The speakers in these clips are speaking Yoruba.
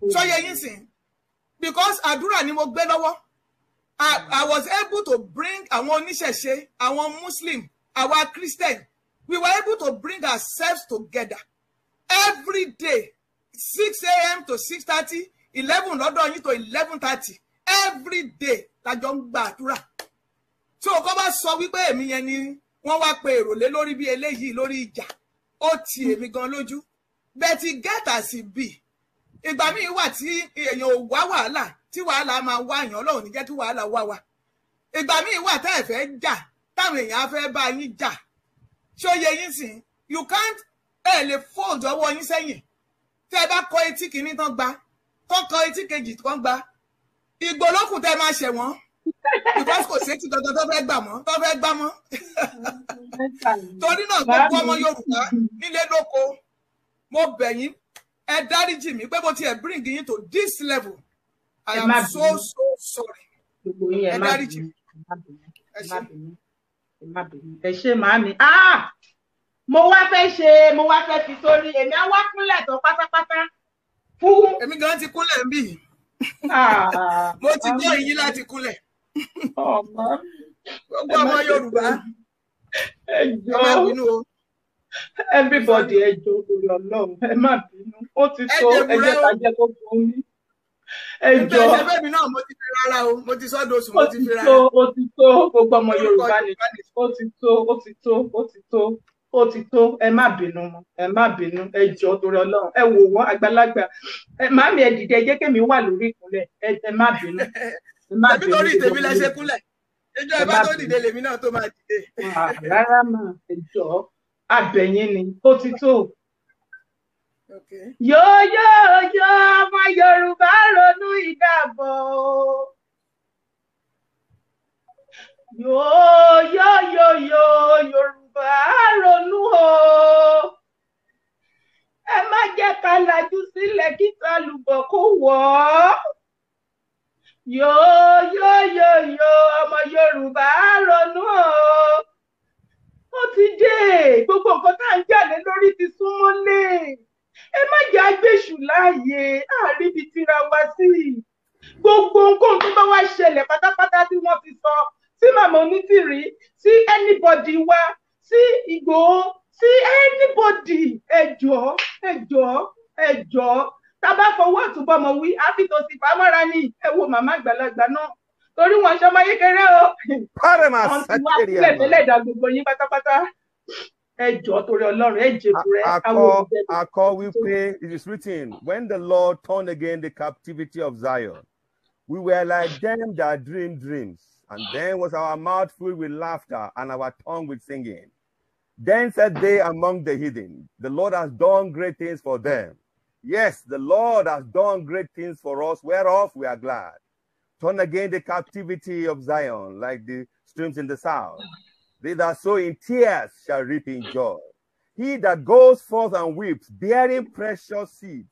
So you because àdúrà ni mo gbé lọ́wọ́. I was able to bring àwọn oníṣẹ̀ṣe, àwọn Muslim, our Christian. We were able to bring ourselves together every day, 6 a.m. to 6:30, 11 lọ́dọ̀ yín to 11:30. Every day, la jọ ń gba àdúrà. So kó bá sọ wípé èmi yẹn ni wọ́n wá pe èrò lé lórí bí eléyìí lórí ìjà. Ó ti èmi gan lójú. But it get as it be. Ìgbà míì wà tí èèyàn ò wá wàhálà, tí wàhálà máa wá èèyàn, Ọlọ́run ní jẹ́ kí wàhálà wá wa. Ìgbà míì wà tẹ́ ẹ fẹ́ jà, táwọn èèyàn á fẹ́ bá yín jà. Ṣó yé yín sìn? You can't lè fold ọwọ́ yín sẹ́yìn. Tẹ́ ẹ bá kọ etí kìíní tán gba, tán kọ etí kejì tán gba. Ìgbòlókùn tẹ́ máa ṣẹ̀ wọ́n. Because kò sí ti dandan tó fẹ́ gbà mọ́, tó fẹ́ gbà mọ́. Torí náà gbogbo ọmọ Yorùbá nílé lóko, mo bẹ̀ yín, ẹ dáríjì mí pé mo ti ẹ bring yín to this level. I am so sorry. Ẹ dáríjì mí. Ẹ ṣé màámi. Mo wá fẹ́ fi sórí, èmi á wá kúnlẹ̀ tó pátápátá. Èmi gan ti kúnlẹ̀ ń bì. Mo ti gbọ́ yín láti kúnlẹ̀. Gbogbo ọmọ Yorùbá. Everybody ẹ jọ̀ọ́ torí Ọlọ́run, ẹ má bínú. Ó ti tó, ẹ jẹ́ ká jẹ́ kó fún mi. Ẹ jọ̀ọ́. Ẹgbẹ́ mi náà mo ti fi rárá o, mo ti sọ́dọ̀ oṣù, mo ti fi rárá. Ó ti tó, gbogbo ọmọ Yorùbá ni. Ó ti tó, ẹ má bínú mọ́, ẹ má bínú, ẹ jọ̀ọ́ torí Ọlọ́run. Ẹ wò wọ́n àgbàlagbà. Màámi ẹ dìde, ẹ jẹ́ kémi wà lórí ìkúnlẹ̀. Ẹ má bínú. Tẹ̀bí tó rí tèmi lẹ ṣe kúnlẹ̀. Ẹjọ́ ẹ bá tó dìde lèmi náà tó máa dìde. Rárá mà, ẹ jọ̀ọ́, abẹ̀yìn ni, ó ti tó. Yóò ọmọ Yorùbá ronú ìdàbọ̀. Yóò Yorùbá ronú o. Ẹ má jẹ́ ká lajú sílẹ̀ kí tálùbọ̀ kó wọ̀ ọ́. Yóò ọmọ Yorùbá ronú o. Ó ti dé, gbogbo nǹkan tá à ń jáde lórí ti súnmọ́lé. Ẹ má jẹ́ agbéṣù láàyè, àríbi tira wa sí. Gbogbo nǹkan tó bá wá ṣẹlẹ̀ pátápátá tí wọ́n ti sọ sí màmá Onítìrí, sí anybody wa, sí Ìgbòho, sí anybody. Ẹ jọ̀ọ́. Tá bá fọwọ́ àtúbọ̀mọ̀ wí, á fi tòsí pamọ́ra ní. Ẹ wo màmá àgbàlagbà náà. Torí wọn ṣe ọmọ kékeré o. Wọ́n ti wá sílẹ̀ tẹ́lẹ̀ dá gbogbo yín pátápátá. Ẹ jọ̀ọ́ torí Ọlọ́run, ẹ jèbù rẹ. We pray, it is written, when the Lord turned again the captivity of Zion, we were like them that dream dreams, and then was our mouth filled with laughter and our tongue with singing. Then said they among the heathen, the Lord has done great things for them. Yes, the Lord has done great things for us, whereof we are glad. Turn again the captivity of Zion like the streams in the south. They that sow in tears shall reap in joy. He that goes forth and weeps, bearing precious seed,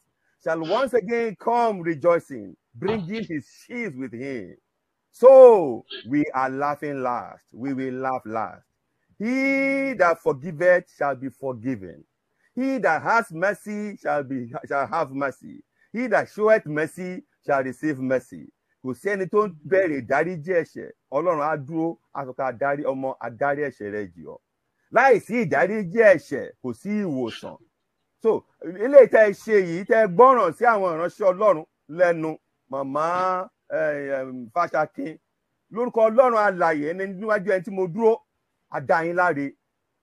shall once again come rejoicing, bringing his sheaves with him. So we are laughing last, we will laugh last. He that forgiveth shall be forgiven. He that has mercy shall have mercy. He that showeth mercy shall receive mercy. Kò sí ẹni tó ń bẹ̀rẹ̀ ìdáríjì ẹ̀ṣẹ̀, Ọlọ́run á dúró, á sọ pé adarí ọmọ adarí ẹ̀ṣẹ̀ rẹ̀ jì ọ́. Láì sí ìdáríjì ẹ̀ṣẹ̀, kò sí ìwòsàn. So ilé tẹ́ ṣe yìí tẹ́ gbọ́ràn sí àwọn ìránṣẹ́ Ọlọ́run lẹ́nu, màmá Fasakin, lórúkọ Ọlọ́run alààyè ẹni níwájú ẹni tí mo dúró, á dá yín láre.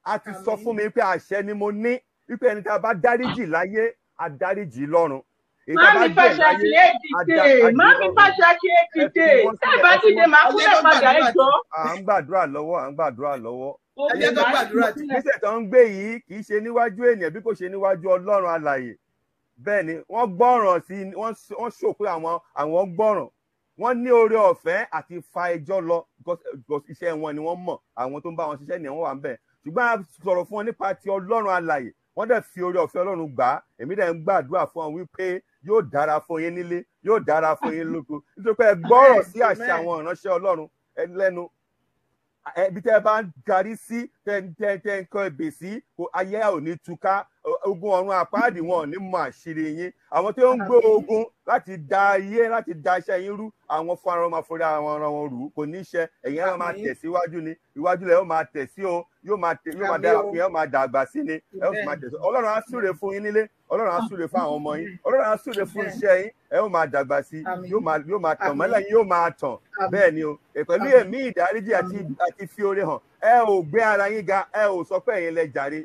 A ti sọ fún mi pé àṣẹ ni mo ní, wípé ẹni tí a bá dáríjì láyé, á dáríjì lọ́run. Mami Fasakin dìde, Mami Fasakin dìde, tẹ́ bá dìde máa kúlẹ̀ padà ẹjọ́. À ń gbàdúrà lọ́wọ́. Ìgbésẹ̀ tó ń gbé yìí kì í ṣe níwájú ènìyàn bí kò ṣe níwájú Ọlọ́run alààyè. Bẹ́ẹ̀ ni wọ́n gbọ́ràn sí, wọ́n ṣò pé àwọn gbọ́ràn. Wọ́n ní oore ọ̀fẹ́ àti fa ẹjọ́ lọ, iṣẹ́ wọn ni wọ́n mọ̀, àwọn tó ń bá wọn ṣiṣẹ́ ni wọ́n wà ń bẹ̀. Ṣùgbọ́n a sọ̀rọ̀ fún wọn nípa ti Ọlọ́run alààyè. Wọ́n dẹ̀ fi oore ọ̀fẹ́ Ọlọ́run gbà á. Èmi dẹ̀ ń gbàdúrà fún wọn wípé yóò dára fún yín nílé, yóò dára fún yín lóko. Nítorí pé ẹ gbọ́rọ̀ sí àṣẹ àwọn ìránṣẹ́ Ọlọ́run lẹ́nu. ibi tẹ́ bá ń darí sí tẹ́ ń kọ́ ebè sí ayé ò ní túká ogun ọ̀run àpáàdì wọn ò ní mọ àṣírí yín àwọn tí ó ń gbé ogun láti da ayé láti da iṣẹ́ yín rú àwọn fún ara máa forí àwọn ọ̀ràn wọn rú kò ní ṣe ẹ̀yin ẹ̀ máa tẹ̀ síwájú ni iwájú lẹ̀ yóò máa tẹ̀ sí o yóò máa dára fún yín yóò máa dàgbà sí ni ẹ̀ ó máa tẹ̀ sí ọlọ́run á súre fún yín nílé ọlọ́run á súre fún àwọn ọmọ yín ọlọ́run á súre fún iṣẹ́ yín ẹ̀ ó máa dàgbà sí yóò máa tàn mọ́lẹ̀ yín yóò máa tàn bẹ́ẹ̀ ni o pẹ̀lú ẹ̀mí ìdáríjì àti fi oore hàn ẹ ò gbé ara yín ga ẹ ò sọ pé ẹ̀yin lẹ jàre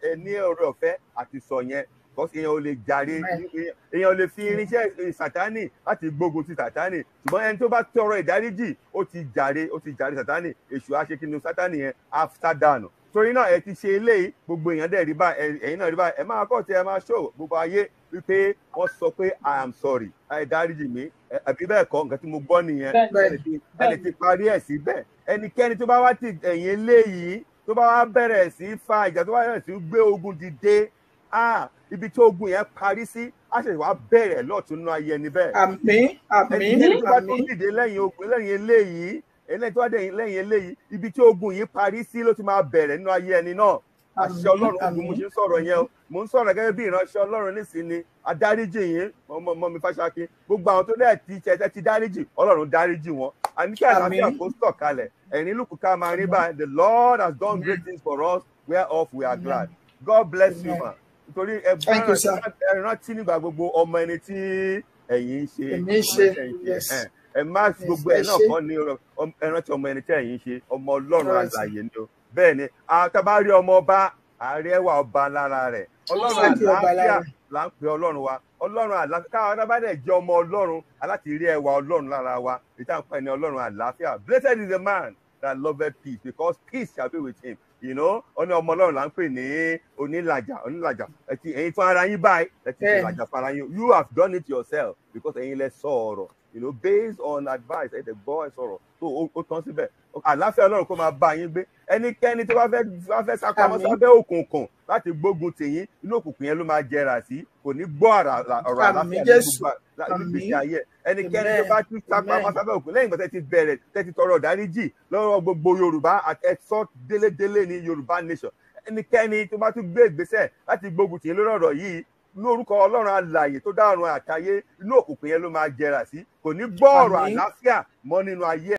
ẹ ní ọrẹ ọ̀fẹ́ àti sọ yẹn because èèyàn ò lè jàre èèyàn ò lè fi irinṣẹ́ sàtánì láti gbógun ti sàtánì ṣùgbọ́n ẹni tó bá tọrọ ìdáríjì ó ti jàre sàtánì èṣù àṣekínú sàtánì yẹn after dànù torí náà ẹ ti ṣe eléyìí gbogbo èèyàn dẹ̀ rí bá ẹ̀yin náà rí bá ẹ máa kọ́ tí ẹ máa ṣó gbogbo ayé wípé wọ́n sọ pé I am sorry ẹ dáríjì mí àbí bẹ́ẹ̀ kọ́ nǹkan tí mo gbọ́ nìyẹn ẹ lè ti parí ẹ̀ síbẹ̀ ẹnikẹ́ni tó bá wá ti ẹ̀yìn eléyìí tó bá wá bẹ̀rẹ̀ sí fa ìjà tó bá bẹ̀rẹ̀ sí gbé ogun dìde ibi tí ogun yẹn parí sí á ṣe wá bẹ̀rẹ̀ lọ́tún náà ayé ẹni bẹ́ẹ̀. àmín ẹnikẹ́ni tó bá tó dìde lẹ́yìn ogun lẹ́yìn eléyìí ẹlẹ́yìn tó wá dẹ̀yìn lẹ́yìn eléyìí ibi tí ogun yìí parí sí ló ti máa bẹ̀rẹ̀ nínú ayé ẹni náà àṣẹ ọlọ́run ogun mo ṣe ń sọ̀rọ̀ yẹn o mo ń sọ̀rọ̀ gẹ́gẹ́ bí ìránṣẹ́ ọlọ́run nísìnyí adáríjì yín mọ́ mi Fáṣákin gbogbo àwọn tó dẹ̀ ti dáríjì ọlọ́run dáríjì wọn àníkẹ́ àlàáfíà kó sọ̀kalẹ̀ ẹ̀rín lùkù ká máa rí báyìí the Lord has done great things for us whereof we are glad God bless you ma nítorí ẹ rántí nígbà gbogbo ọmọ ẹni tí ẹ̀yin ń ṣe ẹ má gbogbo ẹ náà kọ́ ní ẹ rántí ọmọ ẹni tí ẹ̀yin ń ṣe ọmọ ọlọ́run àgbáyé ni o bẹ́ẹ̀ ni àtàbárí ọmọ ọba àrẹwà ọba lára rẹ̀ ọlọ́run àlàáfíà là ń pè ọlọ́run wa ọlọ́run àlàáfíà káwọn adábàdẹ jẹ́ ọmọ ọlọ́run aláti rí ẹwà ọlọ́run lára wa ìta ń pè ní ọlọ́run àlàáfíà blessed is the man that loveth peace because peace shall be with him ọ̀nà ọmọ ọlọ́run là ń pè ní onílàjà ẹ̀yin fún ara yín báyìí ẹ ti fi làjà fún ara yín you have done it yourself because ẹ̀yin lẹ sọ ọ̀rọ̀ based on advice ẹ̀ tẹ̀ gbọ́ ẹ̀ sọ̀rọ̀ tó ó tán síbẹ̀ àlàáfíà ọlọ́run kó máa bá yín gbé ẹnikẹ́ni tó bá fẹ́ sápamọ́ sábẹ́ òkùnkùn láti gbógun tèyín inú òkùnkùn yẹn ló máa jẹrà sí kò ní gbọ́ ọ̀rọ̀ àlàáfíà nígbèsè ayé ẹnikẹ́ni tó bá tún sápamọ́ sábẹ́ òkùnkùn lẹ́yìn ìgbà tẹ́ ti tọrọ ìdáríjì lọ́wọ́ gbogbo Yorùbá ẹ̀sọ́ délédélé ní Yorùbá nation ẹnikẹ́ni tó bá tún gbé ìgbésẹ̀ láti gbógun tèyín lórí ọ̀rọ̀ yìí lórúkọ Ọlọ́run alààyè tó dá ọ̀run àtayé inú òkùnkùn yẹn ló máa jẹrà sí kò ní gbọ́ ọ̀rọ̀ àlàáfíà mọ́ nínú ayé